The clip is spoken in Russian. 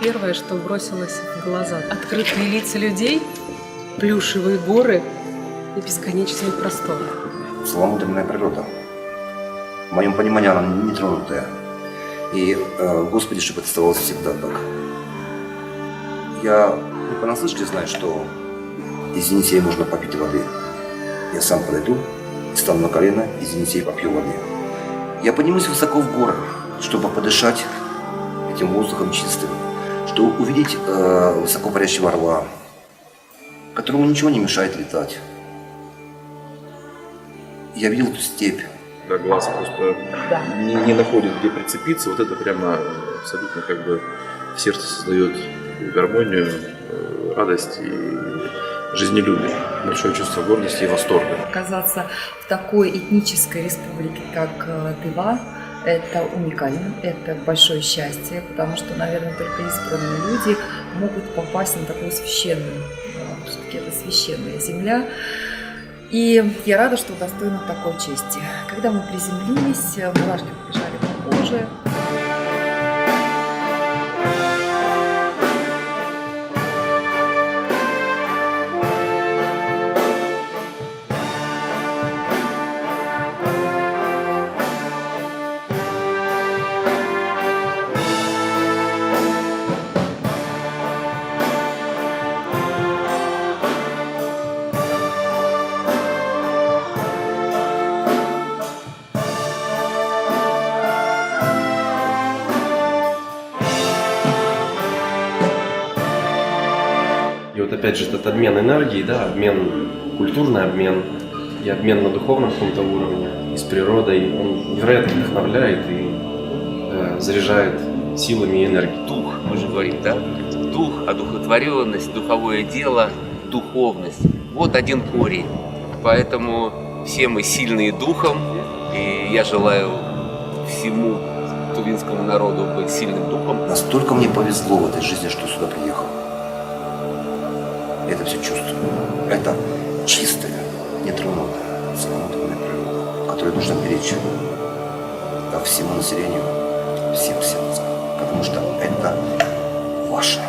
Первое, что бросилось в глаза. Открытые лица людей, плюшевые горы и бесконечный простор. Целомудренная природа. В моем понимании она нетронутая. И, Господи, чтобы это оставалось всегда так. Я не понаслышке знаю, что из Енисея можно попить воды. Я сам подойду, стану на колено, из Енисея попью воды. Я поднимусь высоко в горы, чтобы подышать этим воздухом чистым, чтобы увидеть высоко парящего орла, которому ничего не мешает летать. Я видел эту степь. Да, глаз просто не находит, где прицепиться. Вот это прямо абсолютно как бы в сердце создает такую гармонию, радость и жизнелюбие. Большое чувство гордости и восторга. Оказаться в такой этнической республике, как Тыва, это уникально, это большое счастье, потому что, наверное, только избранные люди могут попасть на такую священную, все-таки это священная земля. И я рада, что удостоена такой чести. Когда мы приземлились, мурашки побежали по коже. И вот опять же этот обмен энергии, да, обмен, культурный обмен и обмен на духовном каком-то уровне и с природой, он невероятно вдохновляет и заряжает силами и энергией. Дух, мы же говорим, да? Дух, одухотворенность, духовое дело, духовность. Вот один корень. Поэтому все мы сильные духом, и я желаю всему тувинскому народу быть сильным духом. Настолько мне повезло в этой жизни, что сюда приехал. Я это все чувствую. Это чистая, нетронутая, целомудренная природа, которую нужно беречь всему населению, всем сердцем. Потому что это ваше.